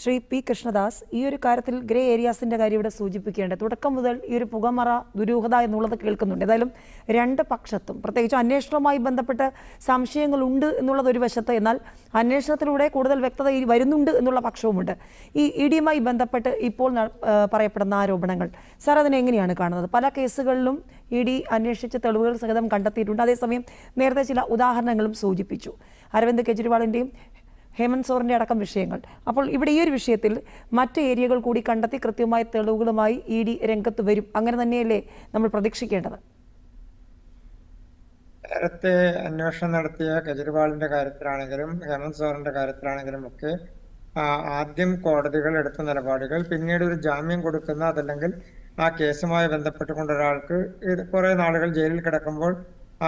Shri P Krishnadas, ഈ ഒരു കാര്യത്തിൽ ഗ്രേ ഏരിയാസിൻ്റെ കാര്യം ഇവിടെ സൂചിപ്പിക്കേണ്ടത്. തുടക്കം മുതൽ ഈ ഒരു പുകമറ ദുരൂഹത എന്നുള്ളത് കേൾക്കുന്നുണ്ട്. ഏതായാലും രണ്ട് പക്ഷത്തും പ്രത്യേകിച്ച് അന്വേഷണവുമായി ബന്ധപ്പെട്ട് സംശയങ്ങളുണ്ട് എന്നുള്ളത് ഒരു വശത്ത്, എന്നാൽ അന്വേഷണത്തിലൂടെ കൂടുതൽ വ്യക്തത വരുന്നുണ്ട് എന്നുള്ള പക്ഷവുമുണ്ട്. ഈ ഇഡിയുമായി ബന്ധപ്പെട്ട് ഇപ്പോൾ പറയപ്പെടുന്ന ആരോപണങ്ങൾ സാർ അതിനെങ്ങനെയാണ് കാണുന്നത്? പല കേസുകളിലും ഇഡി അന്വേഷിച്ച് തെളിവുകൾ സഹിതം കണ്ടെത്തിയിട്ടുണ്ട്. അതേസമയം നേരത്തെ ചില ഉദാഹരണങ്ങളും സൂചിപ്പിച്ചു, അരവിന്ദ് കെജ്രിവാളിൻ്റെയും ഹേമന്ത് സോറിൻ്റെ അടക്കം വിഷയങ്ങൾ. അപ്പോൾ ഇവിടെ ഈ ഒരു വിഷയത്തിൽ മറ്റ് ഏരിയകൾ കൂടി കണ്ടെത്തി കൃത്യമായ തെളിവുകളുമായി ഇഡി രംഗത്ത് വരും, അങ്ങനെ തന്നെയല്ലേ നമ്മൾ പ്രതീക്ഷിക്കേണ്ടത്? നേരത്തെ അന്വേഷണം നടത്തിയ കെജ്രിവാളിന്റെ കാര്യത്തിലാണെങ്കിലും ഹേമന്ത് സോറിന്റെ കാര്യത്തിലാണെങ്കിലും ഒക്കെ ആദ്യം കോടതികൾ എടുത്ത നിലപാടുകൾ പിന്നീട് ഒരു ജാമ്യം കൊടുക്കുന്ന, അതല്ലെങ്കിൽ ആ കേസുമായി ബന്ധപ്പെട്ടുകൊണ്ട് ഒരാൾക്ക് കുറെ നാളുകൾ ജയിലിൽ കിടക്കുമ്പോൾ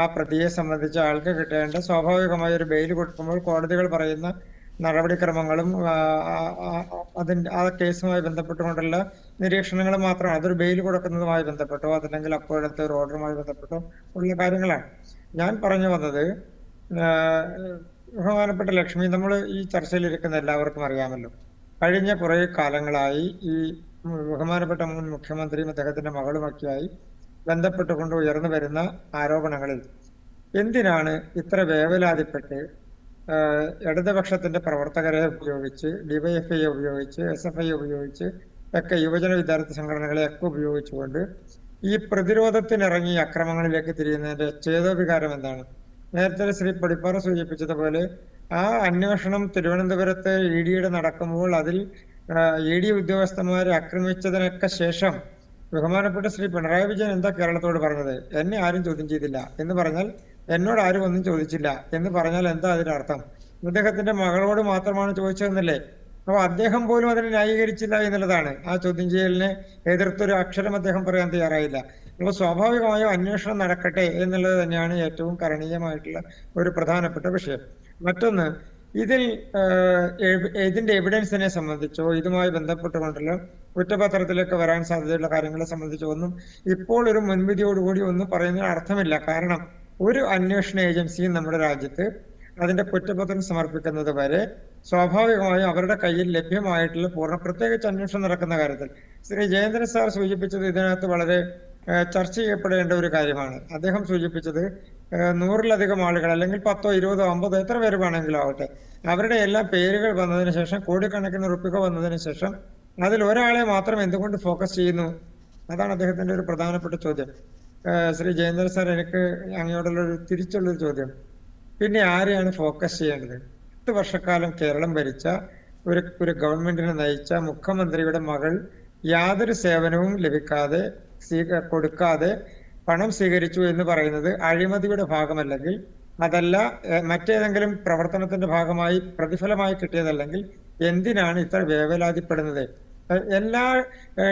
ആ പ്രതിയെ സംബന്ധിച്ച ആൾക്ക് കിട്ടേണ്ട സ്വാഭാവികമായ ഒരു ബെയിൽ കൊടുക്കുമ്പോൾ കോടതികൾ പറയുന്ന നടപടിക്രമങ്ങളും ആ കേസുമായി ബന്ധപ്പെട്ടുകൊണ്ടുള്ള നിരീക്ഷണങ്ങൾ മാത്രമാണ്. അതൊരു ബെയിൽ കൊടുക്കുന്നതുമായി ബന്ധപ്പെട്ടോ അതല്ലെങ്കിൽ അപ്പോഴത്തെ ഒരു ഓർഡറുമായി ബന്ധപ്പെട്ടോ ഉള്ള കാര്യങ്ങളാണ്. ഞാൻ പറഞ്ഞു വന്നത്, ബഹുമാനപ്പെട്ട ലക്ഷ്മി, നമ്മൾ ഈ ചർച്ചയിലിരിക്കുന്ന എല്ലാവർക്കും അറിയാമല്ലോ, കഴിഞ്ഞ കുറെ കാലങ്ങളായി ഈ ബഹുമാനപ്പെട്ട മുൻ മുഖ്യമന്ത്രിയും അദ്ദേഹത്തിന്റെ മകളുമൊക്കെയായി ബന്ധപ്പെട്ടുകൊണ്ട് ഉയർന്നു വരുന്ന ആരോപണങ്ങളിൽ എന്തിനാണ് ഇത്ര വേവലാതിപ്പെട്ട് ഇടതുപക്ഷത്തിന്റെ പ്രവർത്തകരെ ഉപയോഗിച്ച്, ഡിവൈഎഫ്ഐ ഉപയോഗിച്ച്, SFI ഉപയോഗിച്ച് ഒക്കെ യുവജന വിദ്യാർത്ഥി സംഘടനകളെ ഒക്കെ ഉപയോഗിച്ചുകൊണ്ട് ഈ പ്രതിരോധത്തിനിറങ്ങി അക്രമങ്ങളിലേക്ക് തിരിയുന്നതിന്റെ ചേതോവികാരം എന്താണ്? നേരത്തെ ശ്രീ പടിപ്പാറ സൂചിപ്പിച്ചതുപോലെ ആ അന്വേഷണം തിരുവനന്തപുരത്ത് ED നടക്കുമ്പോൾ അതിൽ ED ഉദ്യോഗസ്ഥന്മാരെ ആക്രമിച്ചതിനൊക്കെ ശേഷം ബഹുമാനപ്പെട്ട ശ്രീ പിണറായി വിജയൻ എന്താ കേരളത്തോട് പറഞ്ഞത്? എന്നെ ആരും ചോദ്യം ചെയ്തില്ല എന്ന് പറഞ്ഞാൽ, എന്നോട് ആരും ഒന്നും ചോദിച്ചില്ല എന്ന് പറഞ്ഞാൽ എന്താ അതിന്റെ അർത്ഥം? അദ്ദേഹത്തിന്റെ മകളോട് മാത്രമാണ് ചോദിച്ചതെന്നല്ലേ? അപ്പൊ അദ്ദേഹം പോലും അതിനെ ന്യായീകരിച്ചില്ല എന്നുള്ളതാണ്. ആ ചോദ്യം ചെയ്യലിനെ എതിർത്തൊരു അക്ഷരം അദ്ദേഹം പറയാൻ തയ്യാറായില്ല. അപ്പൊ സ്വാഭാവികമായും അന്വേഷണം നടക്കട്ടെ എന്നുള്ളത് തന്നെയാണ് ഏറ്റവും കരണീയമായിട്ടുള്ള ഒരു പ്രധാനപ്പെട്ട വിഷയം. മറ്റൊന്ന്, ഇതിന്റെ എവിഡൻസിനെ സംബന്ധിച്ചോ ഇതുമായി ബന്ധപ്പെട്ടുകൊണ്ടുള്ള കുറ്റപത്രത്തിലേക്ക് വരാൻ സാധ്യതയുള്ള കാര്യങ്ങളെ സംബന്ധിച്ചോ ഒന്നും ഇപ്പോൾ ഒരു മുൻവിധിയോടുകൂടി ഒന്നും പറയുന്നതിന് അർത്ഥമില്ല. കാരണം ഒരു അന്വേഷണ ഏജൻസിയും നമ്മുടെ രാജ്യത്ത് അതിന്റെ കുറ്റപത്രം സമർപ്പിക്കുന്നത് വരെ സ്വാഭാവികമായും അവരുടെ കയ്യിൽ ലഭ്യമായിട്ടുള്ള പ്രത്യേകിച്ച് അന്വേഷണം നടക്കുന്ന കാര്യത്തിൽ ശ്രീ ജയേന്ദ്രൻ സാർ സൂചിപ്പിച്ചത് ഇതിനകത്ത് വളരെ ചർച്ച ചെയ്യപ്പെടേണ്ട ഒരു കാര്യമാണ്. അദ്ദേഹം സൂചിപ്പിച്ചത് 100-ലധികം ആളുകൾ, അല്ലെങ്കിൽ 10, 20, 50 എത്ര പേര് വേണമെങ്കിലും ആവട്ടെ, അവരുടെ എല്ലാം പേരുകൾ വന്നതിന് ശേഷം, കോടിക്കണക്കിന് റുപ്പിക വന്നതിന് ശേഷം അതിൽ ഒരാളെ മാത്രം എന്തുകൊണ്ട് ഫോക്കസ് ചെയ്യുന്നു? അതാണ് അദ്ദേഹത്തിന്റെ ഒരു പ്രധാനപ്പെട്ട ചോദ്യം. ശ്രീ ജയേന്ദ്രൻ സാർ, എനിക്ക് അങ്ങോട്ടുള്ള ഒരു തിരിച്ചുള്ളൊരു ചോദ്യം, പിന്നെ ആരെയാണ് ഫോക്കസ് ചെയ്യേണ്ടത്? 10 വർഷക്കാലം കേരളം ഭരിച്ച ഒരു ഗവൺമെന്റിനെ നയിച്ച മുഖ്യമന്ത്രിയുടെ മകൾ യാതൊരു സേവനവും ലഭിക്കാതെ കൊടുക്കാതെ പണം സ്വീകരിച്ചു എന്ന് പറയുന്നത് അഴിമതിയുടെ ഭാഗമല്ലെങ്കിൽ, അതല്ല മറ്റേതെങ്കിലും പ്രവർത്തനത്തിന്റെ ഭാഗമായി പ്രതിഫലമായി കിട്ടിയതല്ലെങ്കിൽ എന്തിനാണ് ഇത്ര വേവലാതിപ്പെടുന്നത്? എല്ലാ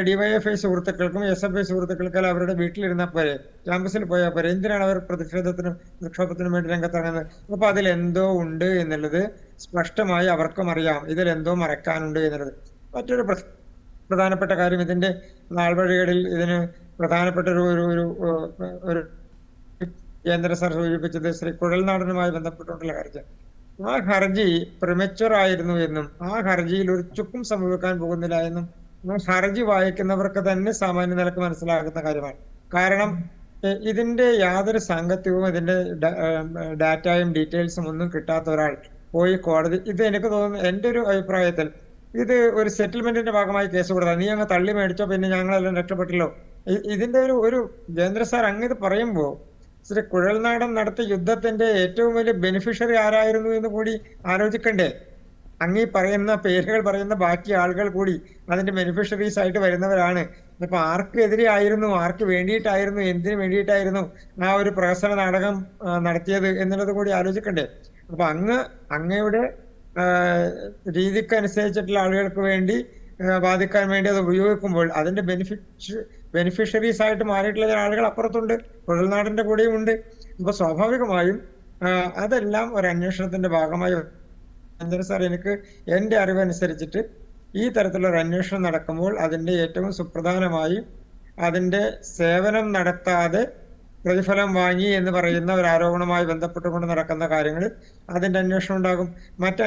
ഡിവൈഎഫ്ഐ സുഹൃത്തുക്കൾക്കും SFI സുഹൃത്തുക്കൾക്കും അവരുടെ വീട്ടിലിരുന്നാൽ പോരെ, ക്യാമ്പസിൽ പോയാൽ പോരെ, എന്തിനാണ് അവർ പ്രക്ഷോഭത്തിനും വേണ്ടി രംഗത്തിറങ്ങുന്നത്? അപ്പൊ അതിൽ എന്തോ ഉണ്ട് എന്നുള്ളത് സ്പഷ്ടമായി അവർക്കും അറിയാം, ഇതിൽ എന്തോ മറക്കാനുണ്ട് എന്നുള്ളത്. മറ്റൊരു പ്രധാനപ്പെട്ട കാര്യം, ഇതിന്റെ നാൾവഴികളിൽ ഇതിന് പ്രധാനപ്പെട്ട ഒരു കേന്ദ്ര സർ സൂചിപ്പിച്ചത് ശ്രീ കുഴൽനാടനുമായി ബന്ധപ്പെട്ടുകൊണ്ടുള്ള കാര്യം. ആ ഹർജി പ്രിമച്വർ ആയിരുന്നു എന്നും ആ ഹർജിയിൽ ഒരു ചുക്കും സംഭവിക്കാൻ പോകുന്നില്ല എന്നും ആ ഹർജി വായിക്കുന്നവർക്ക് തന്നെ സാമാന്യ നിലക്ക് മനസ്സിലാകുന്ന കാര്യമാണ്. കാരണം ഇതിന്റെ യാതൊരു സാങ്കത്യവും ഇതിന്റെ ഡാറ്റയും ഡീറ്റെയിൽസും ഒന്നും കിട്ടാത്ത ഒരാൾ പോയി കോടതി, ഇത് എനിക്ക് തോന്നുന്നു, എന്റെ ഒരു അഭിപ്രായത്തിൽ ഇത് ഒരു സെറ്റിൽമെന്റിന്റെ ഭാഗമായി കേസ് കൊടുത്താൽ നീ അങ്ങ് തള്ളി മേടിച്ചോ, പിന്നെ ഞങ്ങളെല്ലാം രക്ഷപ്പെട്ടല്ലോ. ഇതിന്റെ ഒരു ജയേന്ദ്ര സാർ അങ്ങ് ഇത് പറയുമ്പോ ശ്രീ കുഴൽനാടൻ നടത്തിയ യുദ്ധത്തിന്റെ ഏറ്റവും വലിയ ബെനിഫിഷ്യറി ആരായിരുന്നു എന്ന് കൂടി ആലോചിക്കണ്ടേ? അങ്ങീ പറയുന്ന പേരുകൾ പറയുന്ന ബാക്കി ആളുകൾ കൂടി അതിന്റെ ബെനിഫിഷ്യറീസ് ആയിട്ട് വരുന്നവരാണ്. ഇപ്പൊ ആർക്കെതിരെ ആയിരുന്നു, ആർക്ക് വേണ്ടിയിട്ടായിരുന്നു, എന്തിനു വേണ്ടിയിട്ടായിരുന്നു ആ ഒരു പ്രഹസന നാടകം നടത്തിയത് എന്നുള്ളത് കൂടി ആലോചിക്കണ്ടേ? അപ്പൊ അങ്ങയുടെ രീതിക്കനുസരിച്ചിട്ടുള്ള ആളുകൾക്ക് വേണ്ടി ബാധിക്കാൻ വേണ്ടി അത് ഉപയോഗിക്കുമ്പോൾ അതിന്റെ ബെനിഫിഷ്യറീസ് ആയിട്ട് മാറിയിട്ടുള്ള ആളുകൾ അപ്പുറത്തുണ്ട്, കുഴൽനാടിന്റെ കൂടെയും ഉണ്ട്. അപ്പൊ സ്വാഭാവികമായും അതെല്ലാം ഒരു അന്വേഷണത്തിന്റെ ഭാഗമായി സാർ, എനിക്ക് എന്റെ അറിവനുസരിച്ചിട്ട് ഈ തരത്തിലുള്ള ഒരു അന്വേഷണം നടക്കുമ്പോൾ അതിന്റെ ഏറ്റവും സുപ്രധാനമായി അതിന്റെ സേവനം നടത്താതെ പ്രതിഫലം വാങ്ങി എന്ന് പറയുന്ന ഒരു ആരോപണവുമായി ബന്ധപ്പെട്ടുകൊണ്ട് നടക്കുന്ന കാര്യങ്ങൾ അതിന്റെ അന്വേഷണം ഉണ്ടാകും.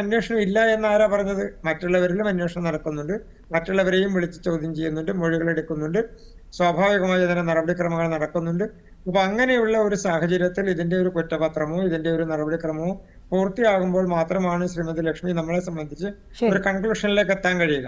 അന്വേഷണം ഇല്ല എന്ന് ആരാ പറഞ്ഞത്? മറ്റുള്ളവരിലും അന്വേഷണം നടക്കുന്നുണ്ട്, മറ്റുള്ളവരെയും വിളിച്ച് ചോദ്യം ചെയ്യുന്നുണ്ട്, മൊഴികൾ എടുക്കുന്നുണ്ട്, സ്വാഭാവികമായി അതിന്റെ നടപടിക്രമങ്ങൾ നടക്കുന്നുണ്ട്. അപ്പൊ അങ്ങനെയുള്ള ഒരു സാഹചര്യത്തിൽ ഇതിന്റെ ഒരു കുറ്റപത്രമോ ഇതിന്റെ ഒരു നടപടിക്രമമോ പൂർത്തിയാകുമ്പോൾ മാത്രമാണ് ശ്രീമതി ലക്ഷ്മി നമ്മളെ സംബന്ധിച്ച് ഒരു കൺക്ലൂഷനിലേക്ക് എത്താൻ കഴിയുക.